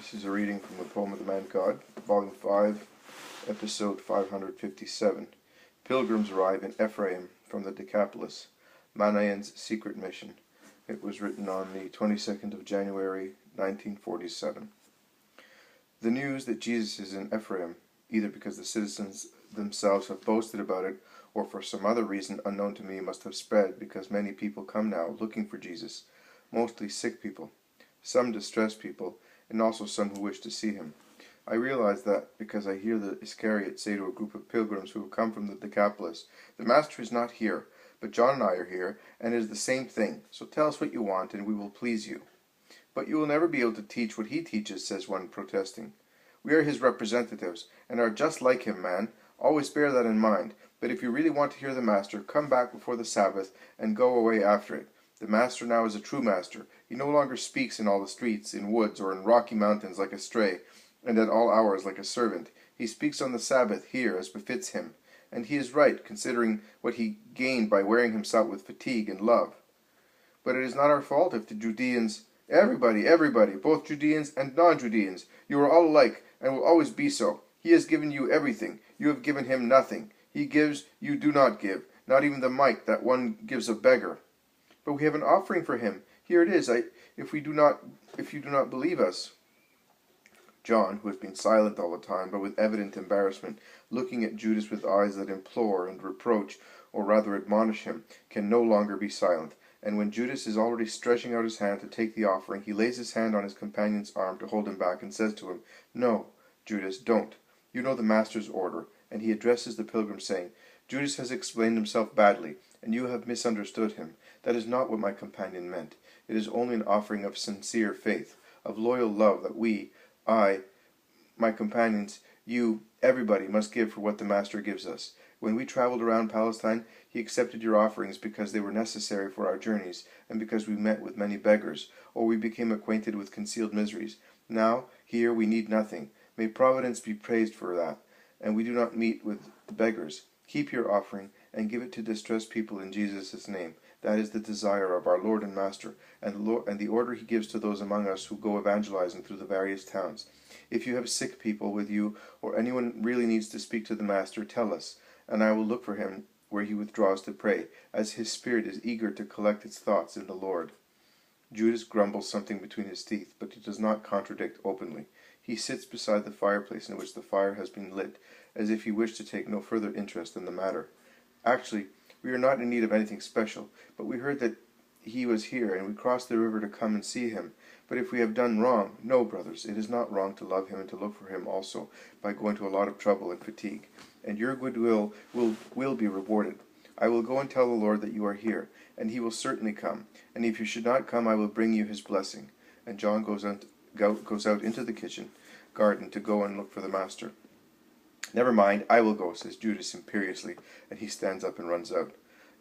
This is a reading from the poem of the Man God, Volume 5, Episode 557. Pilgrims arrive in Ephraim from the Decapolis, Manaen's secret mission. It was written on the 22nd of January, 1947. The news that Jesus is in Ephraim, either because the citizens themselves have boasted about it, or for some other reason unknown to me, must have spread because many people come now looking for Jesus, mostly sick people, some distressed people, and also some who wish to see him. I realize that because I hear the Iscariot say to a group of pilgrims who have come from the Decapolis, "The Master is not here, but John and I are here, and it is the same thing, so tell us what you want, and we will please you." "But you will never be able to teach what he teaches," says one, protesting. "We are his representatives, and are just like him, man. Always bear that in mind. But if you really want to hear the Master, come back before the Sabbath, and go away after it. The Master now is a true Master. He no longer speaks in all the streets, in woods, or in rocky mountains like a stray, and at all hours like a servant. He speaks on the Sabbath here as befits him. And he is right, considering what he gained by wearing himself with fatigue and love. But it is not our fault if the Judeans—" Everybody, both Judeans and non-Judeans. You are all alike, and will always be so. He has given you everything. You have given him nothing. He gives, you do not give, not even the mite that one gives a beggar. But we have an offering for him. Here it is, if you do not believe us." John, who has been silent all the time, but with evident embarrassment, looking at Judas with eyes that implore and reproach, or rather admonish him, can no longer be silent, and when Judas is already stretching out his hand to take the offering, he lays his hand on his companion's arm to hold him back, and says to him, "No, Judas, don't. You know the Master's order." And he addresses the pilgrim, saying, "Judas has explained himself badly, and you have misunderstood him. That is not what my companion meant. It is only an offering of sincere faith, of loyal love that my companions, you, everybody must give for what the Master gives us. When we traveled around Palestine, he accepted your offerings because they were necessary for our journeys, and because we met with many beggars, or we became acquainted with concealed miseries. Now, here we need nothing. May Providence be praised for that, and we do not meet with beggars. Keep your offering, and give it to distressed people in Jesus' name. That is the desire of our Lord and Master, and the order he gives to those among us who go evangelizing through the various towns. If you have sick people with you, or anyone really needs to speak to the Master, tell us, and I will look for him where he withdraws to pray, as his spirit is eager to collect its thoughts in the Lord." Judas grumbles something between his teeth, but he does not contradict openly. He sits beside the fireplace in which the fire has been lit, as if he wished to take no further interest in the matter. "Actually, we are not in need of anything special, but we heard that he was here, and we crossed the river to come and see him. But if we have done wrong, no, brothers, it is not wrong to love him and to look for him also, by going to a lot of trouble and fatigue. And your goodwill will be rewarded. I will go and tell the Lord that you are here, and he will certainly come. And if you should not come, I will bring you his blessing." And John goes out into the kitchen garden to go and look for the Master. "Never mind, I will go," says Judas imperiously, and he stands up and runs out.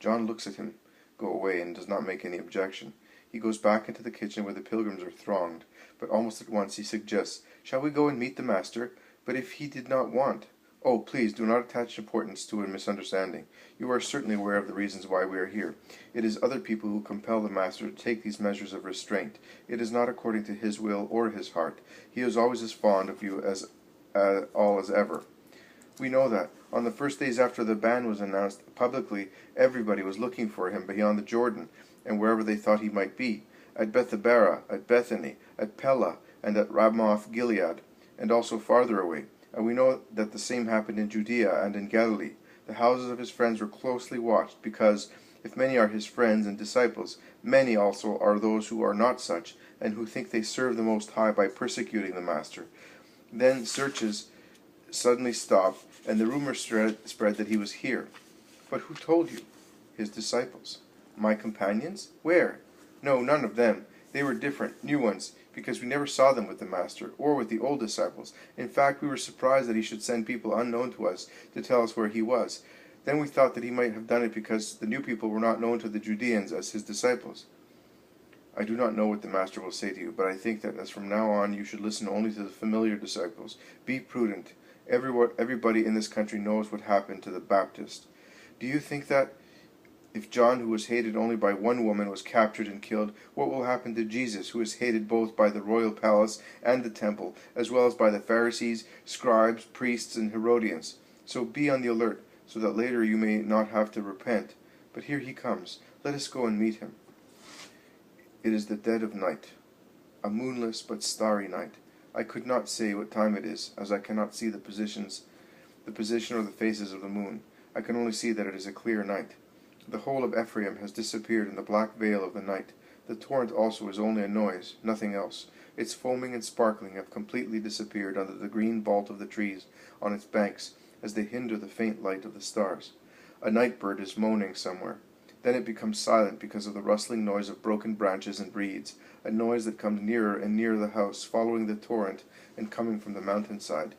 John looks at him go away and does not make any objection. He goes back into the kitchen where the pilgrims are thronged, but almost at once he suggests, "Shall we go and meet the Master? But if he did not want—" "Oh, please do not attach importance to a misunderstanding. You are certainly aware of the reasons why we are here. It is other people who compel the Master to take these measures of restraint. It is not according to his will or his heart. He is always as fond of you as ever. We know that. On the first days after the ban was announced publicly, everybody was looking for him beyond the Jordan, and wherever they thought he might be, at Bethabara, at Bethany, at Pella, and at Ramoth Gilead, and also farther away. And we know that the same happened in Judea and in Galilee. The houses of his friends were closely watched, because, if many are his friends and disciples, many also are those who are not such, and who think they serve the Most High by persecuting the Master. Then searches suddenly stopped, and the rumor spread that he was here. But who told you?" "His disciples." "My companions? Where?" "No, none of them. They were different, new ones, because we never saw them with the Master, or with the old disciples. In fact, we were surprised that he should send people unknown to us to tell us where he was. Then we thought that he might have done it because the new people were not known to the Judeans as his disciples." "I do not know what the Master will say to you, but I think that as from now on you should listen only to the familiar disciples. Be prudent. Everybody in this country knows what happened to the Baptist. Do you think that If John, who was hated only by one woman, was captured and killed, what will happen to Jesus, who is hated both by the royal palace and the temple, as well as by the Pharisees, scribes, priests, and Herodians? So be on the alert, so that later you may not have to repent. But here he comes. Let us go and meet him. It is the dead of night, a moonless but starry night. I could not say what time it is, as I cannot see the position or the phases of the moon. I can only see that it is a clear night. The whole of Ephraim has disappeared in the black veil of the night. The torrent also is only a noise, nothing else. Its foaming and sparkling have completely disappeared under the green vault of the trees on its banks, as they hinder the faint light of the stars. A night bird is moaning somewhere. Then it becomes silent because of the rustling noise of broken branches and reeds, a noise that comes nearer and nearer the house, following the torrent and coming from the mountainside.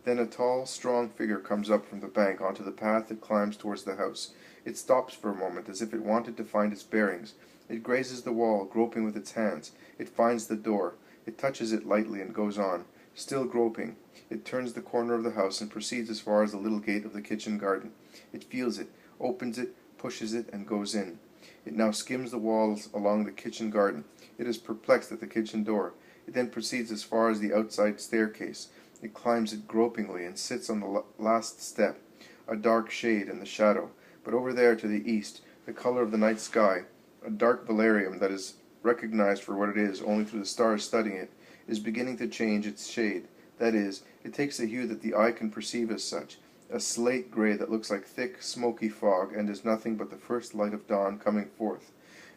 Then a tall, strong figure comes up from the bank onto the path that climbs towards the house. It stops for a moment, as if it wanted to find its bearings. It grazes the wall, groping with its hands. It finds the door. It touches it lightly and goes on. Still groping, it turns the corner of the house and proceeds as far as the little gate of the kitchen garden. It feels it, opens it, pushes it, and goes in. It now skims the walls along the kitchen garden. It is perplexed at the kitchen door. It then proceeds as far as the outside staircase. It climbs it gropingly and sits on the last step, a dark shade in the shadow. But over there to the east, the color of the night sky, a dark velarium that is recognized for what it is only through the stars studying it, is beginning to change its shade. That is, it takes a hue that the eye can perceive as such, a slate gray that looks like thick, smoky fog, and is nothing but the first light of dawn coming forth,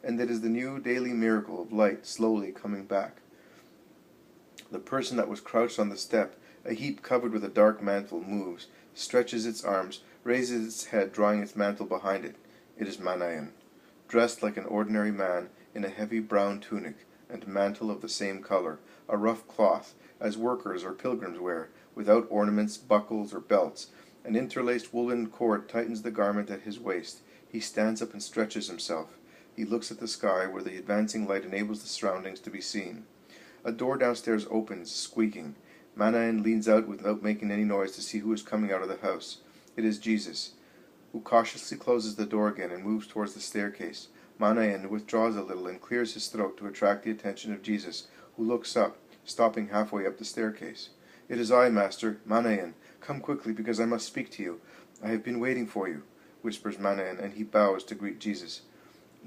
and that is the new daily miracle of light slowly coming back. The person that was crouched on the step, a heap covered with a dark mantle, moves, stretches its arms, raises its head, drawing its mantle behind it. It is Manaen, dressed like an ordinary man, in a heavy brown tunic, and mantle of the same color, a rough cloth, as workers or pilgrims wear, without ornaments, buckles, or belts. An interlaced woolen cord tightens the garment at his waist. He stands up and stretches himself. He looks at the sky, where the advancing light enables the surroundings to be seen. A door downstairs opens, squeaking. Manaen leans out without making any noise to see who is coming out of the house. It is Jesus, who cautiously closes the door again and moves towards the staircase. Manaen withdraws a little and clears his throat to attract the attention of Jesus, who looks up, stopping halfway up the staircase. "It is I, Master, Manaen. Come quickly, because I must speak to you. I have been waiting for you," whispers Manaen, and he bows to greet Jesus.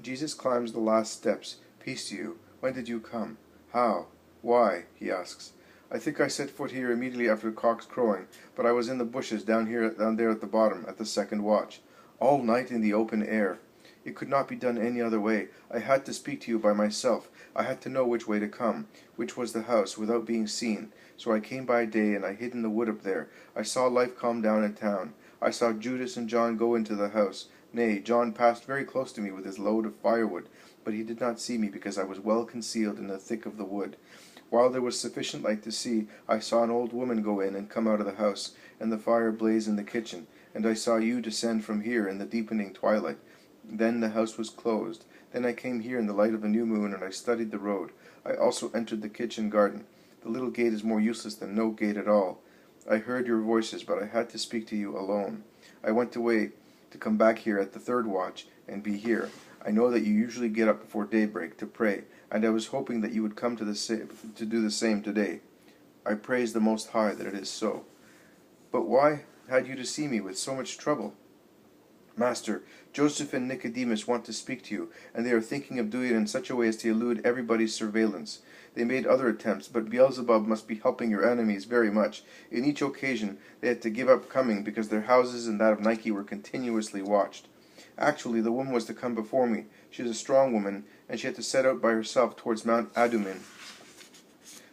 Jesus climbs the last steps. "Peace to you. When did you come? How? Why?" he asks. "I think I set foot here immediately after the cock's crowing, but I was in the bushes down there at the bottom, at the second watch. All night in the open air. It could not be done any other way. I had to speak to you by myself. I had to know which way to come, which was the house, without being seen. So I came by day, and I hid in the wood up there. I saw life calm down in town. I saw Judas and John go into the house. Nay, John passed very close to me with his load of firewood, but he did not see me, because I was well concealed in the thick of the wood. While there was sufficient light to see, I saw an old woman go in and come out of the house, and the fire blaze in the kitchen, and I saw you descend from here in the deepening twilight. Then the house was closed. Then I came here in the light of a new moon, and I studied the road. I also entered the kitchen garden. The little gate is more useless than no gate at all. I heard your voices, but I had to speak to you alone. I went away to come back here at the third watch and be here. I know that you usually get up before daybreak to pray, and I was hoping that you would come to do the same today. I praise the Most High that it is so. But why had you to see me with so much trouble? Master, Joseph and Nicodemus want to speak to you, and they are thinking of doing it in such a way as to elude everybody's surveillance. They made other attempts, but Beelzebub must be helping your enemies very much. In each occasion, they had to give up coming because their houses and that of Nike were continuously watched. Actually, the woman was to come before me. She is a strong woman, and she had to set out by herself towards Mount Adumin.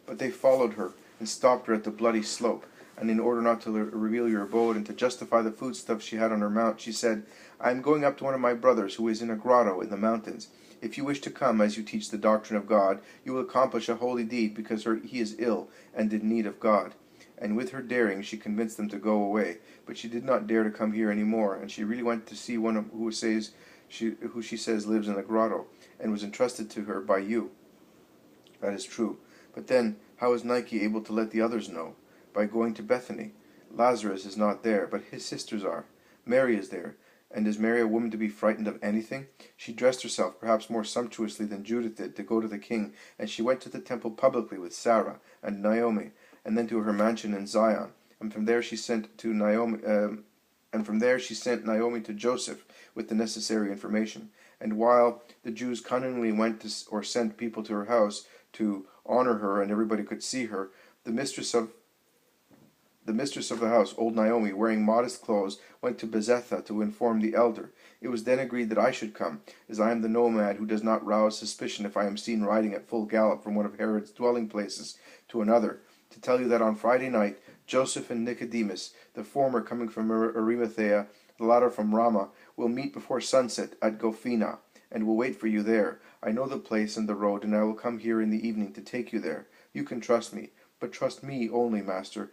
But they followed her and stopped her at the bloody slope. And in order not to reveal your abode and to justify the foodstuffs she had on her mount, she said, "I am going up to one of my brothers who is in a grotto in the mountains. If you wish to come, as you teach the doctrine of God, you will accomplish a holy deed, because he is ill and in need of God." And with her daring, she convinced them to go away. But she did not dare to come here any more, and she really went to see one who she says lives in a grotto, and was entrusted to her by you. That is true. But then, how is Nike able to let the others know? By going to Bethany. Lazarus is not there, but his sisters are. Mary is there, And is Mary a woman to be frightened of anything? She dressed herself perhaps more sumptuously than Judith did to go to the king, and she went to the temple publicly with Sarah and Naomi, and then to her mansion in Zion. And from there she sent Naomi to Joseph with the necessary information. And while the Jews cunningly sent people to her house to honor her, and everybody could see her, the mistress of the house, old Naomi, wearing modest clothes, went to Bezetha to inform the elder. It was then agreed that I should come, as I am the nomad who does not rouse suspicion if I am seen riding at full gallop from one of Herod's dwelling places to another, to tell you that on Friday night Joseph and Nicodemus, the former coming from Arimathea, the latter from Ramah, will meet before sunset at Gophena, and will wait for you there. I know the place and the road, and I will come here in the evening to take you there. You can trust me, but trust me only, master.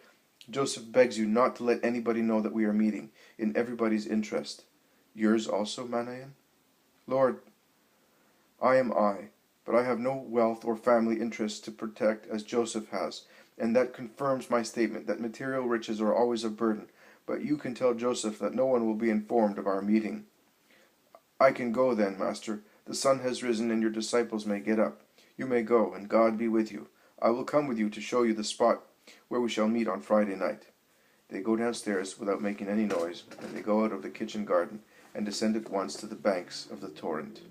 Joseph begs you not to let anybody know that we are meeting, in everybody's interest. Yours also, Manaen? Lord, I am I, but I have no wealth or family interests to protect as Joseph has, and that confirms my statement that material riches are always a burden, but you can tell Joseph that no one will be informed of our meeting. I can go then, master. The sun has risen and your disciples may get up. You may go, and God be with you. I will come with you to show you the spot where we shall meet on Friday night. They go downstairs without making any noise, and they go out of the kitchen garden and descend at once to the banks of the torrent.